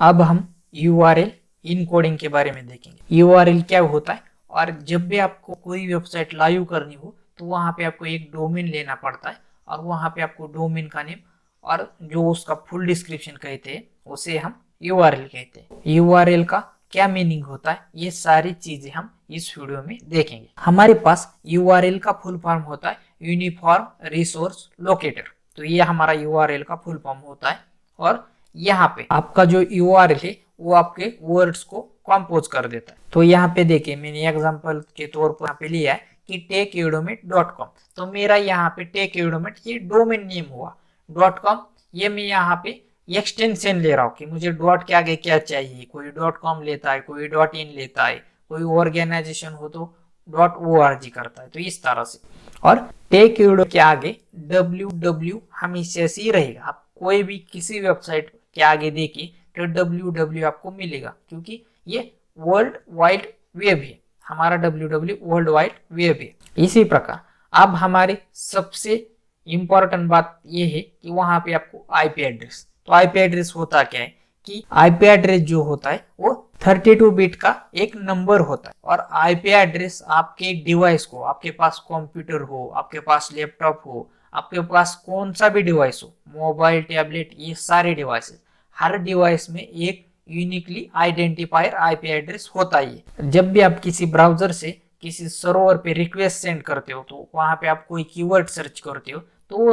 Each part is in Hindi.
अब हम URL इनकोडिंग के बारे में देखेंगे। URL क्या होता है, और जब भी आपको कोई वेबसाइट लाइव करनी हो तो वहां पे आपको एक डोमेन लेना पड़ता है, और वहां पे आपको डोमेन का नेम और जो उसका फुल डिस्क्रिप्शन कहते हैं उसे हम URL कहते हैं। URL का क्या मीनिंग होता है, ये सारी चीजें हम इस वीडियो में देखेंगे। हमारे पास URL का फुल फॉर्म होता है यूनिफॉर्म रिसोर्स लोकेटर। तो ये हमारा URL का फुल फॉर्म होता है, और यहाँ पे आपका जो URL है वो आपके वर्ड्स को कंपोज कर देता है। तो यहाँ पे देखिए, मैंने एग्जांपल के तौर पर यहाँ पे लिया है कि techudomate.com। तो मेरा यहाँ पे techudomate ये डोमेन नेम हुआ। .com ये मैं यहाँ पे एक्सटेंशन ले रहा हूँ कि मुझे डॉट के आगे क्या चाहिए। कोई .com लेता है, कोई .in लेता है, कोई ऑर्गेनाइजेशन हो तो .org करता है, तो इस तरह से। और टेक्यूडो के आगे www हमेशा से ही रहेगा। आप कोई भी किसी वेबसाइट के आगे देखिए तो www आपको मिलेगा, क्योंकि ये वर्ल्ड वाइड वेब है। हमारा www वर्ल्ड वाइड वेब है। इसी प्रकार अब हमारे सबसे इंपॉर्टेंट बात ये है कि वहां पे आपको आईपी एड्रेस। तो आईपी एड्रेस होता क्या है कि आईपी एड्रेस जो होता है वो 32 बिट का एक नंबर होता है, और आईपी एड्रेस आपके डिवाइस को, आपके पास कंप्यूटर हो, आपके पास लैपटॉप हो, आपके पास कौन सा भी डिवाइस हो, मोबाइल, टैबलेट, ये सारे डिवाइसेस, हर डिवाइस में एक यूनिकली आइडेंटिफायर आईपी एड्रेस होता ही है। जब भी आप किसी ब्राउजर से किसी सर्वर पे रिक्वेस्ट सेंड करते हो तो वहां पे आप कोई कीवर्ड सर्च करते हो तो वो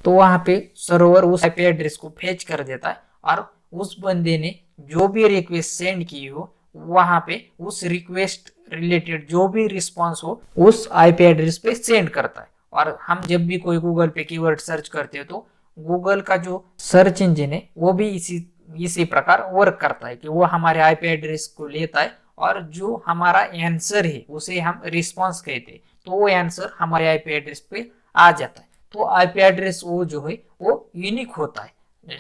वहां पे सर्वर उस आईपी एड्रेस को फेच कर देता है, और उस बंदे ने जो भी रिक्वेस्ट सेंड की हो वहां पे उस रिक्वेस्ट रिलेटेड जो भी रिस्पांस हो उस आईपी एड्रेस पे सेंड करता है। और हम जब भी कोई गूगल पे कीवर्ड सर्च करते हो तो गूगल का जो सर्च इंजन है वो भी इसी प्रकार वर्क करता है कि वो हमारे आईपी एड्रेस को लेता है, और जो हमारा आंसर है उसे हम रिस्पांस कहते हैं, तो वो आंसर हमारे आईपी एड्रेस पे आ जाता है। तो आईपी एड्रेस वो जो है वो यूनिक होता है।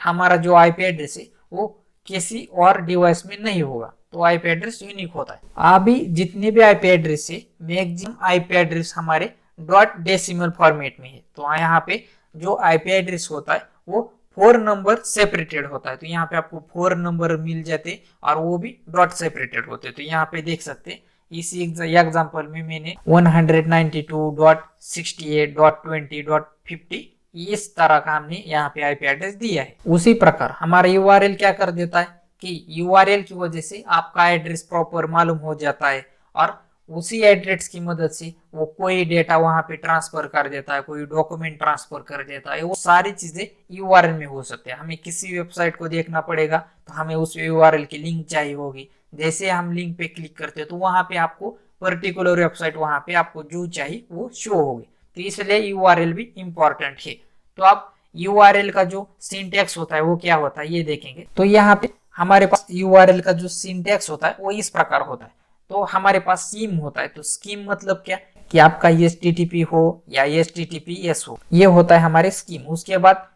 हमारा जो आईपी एड्रेस है वो किसी और डिवाइस में नहीं होगा, तो आईपी एड्रेस यूनिक होता है। अभी जितने भी आईपी एड्रेस है, मैक्सिमम आईपी एड्रेस हमारे डॉट डेसिमल फॉर्मेट में है। तो यहाँ पे जो आईपी एड्रेस होता है वो 4 नंबर सेपरेटेड होता है। तो यहाँ पे आपको 4 नंबर मिल जाते और वो भी डॉट सेपरेटेड होते। तो यहाँ पे देख सकते हैं इसी एग्जांपल में मैंने 192.68.20.50 इस तरह का हमने यहाँ पे आईपी एड्रेस दिया है। उसी प्रकार हमारा यूआरएल क्या कर देता है कि यूआरएल की वजह से आपका एड्रेस प्रॉपर मालूम हो जाता है, और उसी एड्रेस की मदद से वो कोई डेटा वहां पे ट्रांसफर कर देता है, कोई डॉक्यूमेंट ट्रांसफर कर देता है। वो सारी चीजें यूआरएल में हो सकते हैं। हमें किसी वेबसाइट को देखना पड़ेगा तो हमें उस यूआरएल की लिंक चाहिए होगी। जैसे हम लिंक पे क्लिक करते हैं तो वहां पे आपको पर्टिकुलर वेबसाइट वहां पे आपको जो चाहिए वो शो होगी। तो इसलिए यूआरएल भी इंपॉर्टेंट है। तो आप यूआरएल का जो सिंटैक्स होता है वो क्या होता है ये देखेंगे। तो यहाँ पे हमारे पास यूआरएल का जो सिंटैक्स होता है वो इस प्रकार होता है। तो हमारे पास स्कीम होता है। तो स्कीम मतलब क्या कि आपका HTTP हो या HTTPS हो, ये होता है हमारे स्कीम। उसके बाद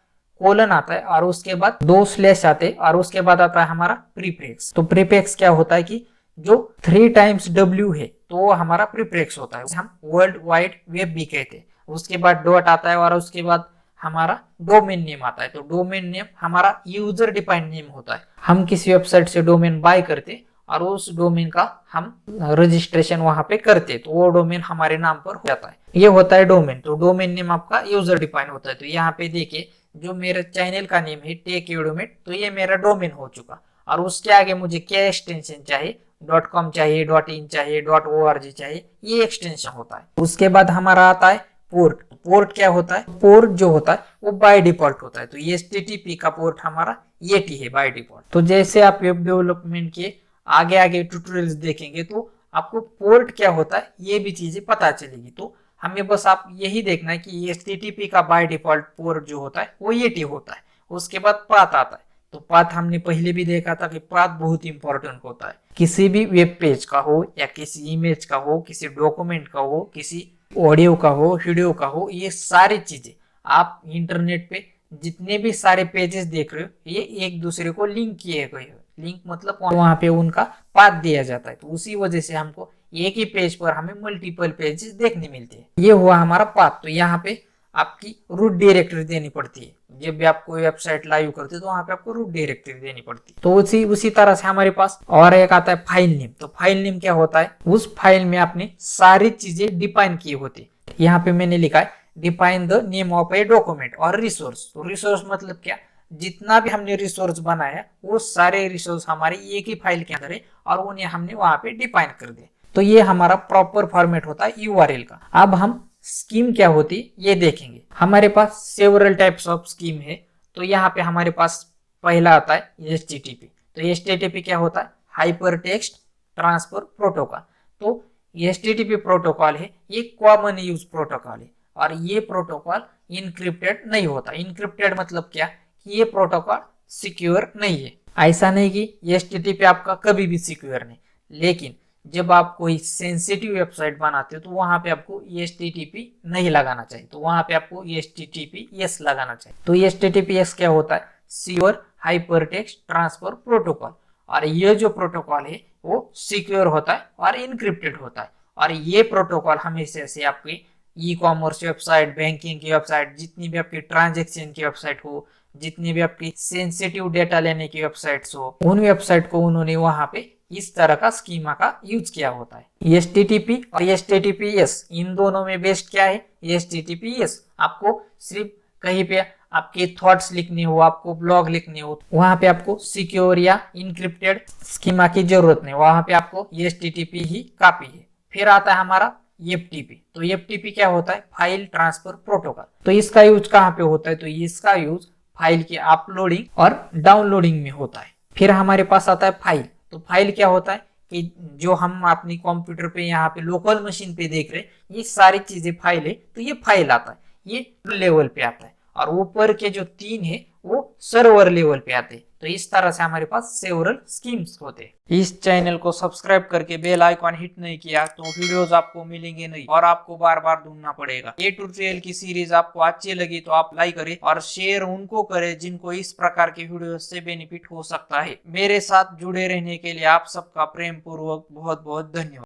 कोलन आता है, और उसके बाद 2 स्लैश आते हैं, और उसके बाद आता है हमारा प्रीफिक्स। तो प्रीफिक्स क्या होता है कि जो 3 टाइम्स W है तो वो हमारा प्रीफिक्स होता है, हम वर्ल्ड वाइड वेब भी कहते हैं। उसके बाद डॉट आता है, और उसके बाद हमारा डोमेन नेम आता है। तो डोमेन नेम हमारा यूजर डिफाइंड नेम होता है। हम किसी वेबसाइट से डोमेन बाय करते और उस डोमेन का हम रजिस्ट्रेशन वहां पे करते तो वो डोमेन हमारे नाम पर हो जाता है। ये होता है डोमेन। तो डोमेन नेम आपका यूजर डिफाइन होता है। तो यहाँ पे देखिए जो मेरे चैनल का नेम है टेक्यूडोमेट, तो ये मेरा डोमेन हो चुका। और उसके आगे मुझे क्या एक्सटेंशन चाहिए, .com चाहिए, .in चाहिए, .org चाहिए, ये एक्सटेंशन होता है। उसके बाद हमारा आता है पोर्ट। पोर्ट क्या होता है, पोर्ट जो होता है वो बाय डिफॉल्ट होता है। तो HTTP का पोर्ट हमारा 80 है बाय डिफॉल्ट। तो जैसे आप वेब डेवलपमेंट के आगे आगे ट्यूटोरियल्स देखेंगे तो आपको पोर्ट क्या होता है ये भी चीजें पता चलेगी। तो हमें बस आप यही देखना है कि HTTP का बाय डिफॉल्ट पोर्ट जो होता है वो 80 होता है। उसके बाद पाथ आता है। तो पाथ हमने पहले भी देखा था कि पाथ बहुत इंपॉर्टेंट होता है। किसी भी वेब पेज का हो या किसी इमेज का हो, किसी डॉक्यूमेंट का हो, किसी ऑडियो का हो, वीडियो का हो, ये सारी चीजें आप इंटरनेट पे जितने भी सारे पेजेस देख रहे हो ये एक दूसरे को लिंक किए गए हो। लिंक मतलब वहां पे उनका पाथ दिया जाता है। तो उसी वजह से हमको एक ही पेज पर हमें मल्टीपल पेजेस देखने मिलते हैं। ये हुआ हमारा पाथ। तो यहाँ पे आपकी रूट डायरेक्टरी देनी पड़ती है। जब भी आप कोई वेबसाइट लाइव करते हो तो वहां पे आपको रूट डायरेक्टरी देनी पड़ती है। तो उसी तरह से हमारे पास और एक आता है फाइल नेम। तो फाइल नेम क्या होता है, उस फाइल में आपने सारी चीजें डिफाइन की होती है। यहाँ पे मैंने लिखा है define the name of a document और रिसोर्स। तो रिसोर्स मतलब क्या, जितना भी हमने रिसोर्स बनाया वो सारे रिसोर्स हमारे एक ही फाइल के अंदर है और उन्हें हमने वहां पे डिफाइन कर दिया। तो ये हमारा प्रॉपर फॉर्मेट होता है यूआरएल का। अब हम स्कीम क्या होती है ये देखेंगे। हमारे पास सेवरल टाइप्स ऑफ स्कीम है। तो यहाँ पे हमारे पास पहला आता है HTTP। तो HTTP क्या होता है, हाइपर टेक्स्ट ट्रांसफर प्रोटोकॉल। तो HTTP प्रोटोकॉल है, ये कॉमन यूज प्रोटोकॉल है और ये प्रोटोकॉल इनक्रिप्टेड नहीं होता। इनक्रिप्टेड मतलब क्या, कि ये प्रोटोकॉल सिक्योर नहीं है। ऐसा नहीं कि HTTP आपका कभी भी सिक्योर नहीं, लेकिन जब आप कोई सेंसिटिव वेबसाइट बनाते हो तो वहां पे आपको HTTP नहीं लगाना चाहिए। तो वहां पे आपको HTTPS लगाना चाहिए। तो HTTPS क्या होता है, सिक्योर हाइपरटेक्स्ट ट्रांसफर प्रोटोकॉल। और ये जो प्रोटोकॉल है वो सिक्योर होता है और इनक्रिप्टेड होता है। और ये प्रोटोकॉल हमेशा से आपके ई-कॉमर्स वेबसाइट, बैंकिंग की वेबसाइट, जितनी भी आपकी ट्रांजेक्शन की वेबसाइट हो, जितनी भी आपकी सेंसिटिव डेटा लेने की वेबसाइट्स हो, उन वेबसाइट को उन्होंने वहां पे इस तरह का स्कीमा का यूज किया होता है। HTTP और HTTPS इन दोनों में बेस्ट क्या है, HTTPS। आपको सिर्फ कहीं पे आपके थॉट्स लिखने हो, आपको ब्लॉग लिखने हो, वहां पे आपको सिक्योर या इनक्रिप्टेड स्कीमा की जरूरत नहीं, वहां पे आपको HTTP ही काफी है। फिर आता है हमारा FTP। तो FTP क्या होता है, फाइल ट्रांसफर प्रोटोकॉल। तो इसका यूज कहाँ पे होता है, तो इसका यूज फाइल की अपलोडिंग और डाउनलोडिंग में होता है। फिर हमारे पास आता है फाइल। तो फाइल क्या होता है कि जो हम अपनी कंप्यूटर पे यहाँ पे लोकल मशीन पे देख रहे हैं, ये सारी चीजें फाइल है। तो ये फाइल आता है, ये लेवल पे आता है। और ऊपर के जो 3 है वो सर्वर लेवल पे आते हैं। तो इस तरह से हमारे पास सेवरल स्कीम्स होते हैं। इस चैनल को सब्सक्राइब करके बेल आइकॉन हिट नहीं किया तो वीडियोस आपको मिलेंगे नहीं और आपको बार बार ढूंढना पड़ेगा। ये ट्यूटोरियल की सीरीज आपको अच्छी लगी तो आप लाइक करें और शेयर उनको करें जिनको इस प्रकार के वीडियो से बेनिफिट हो सकता है। मेरे साथ जुड़े रहने के लिए आप सबका प्रेम पूर्वक बहुत बहुत धन्यवाद।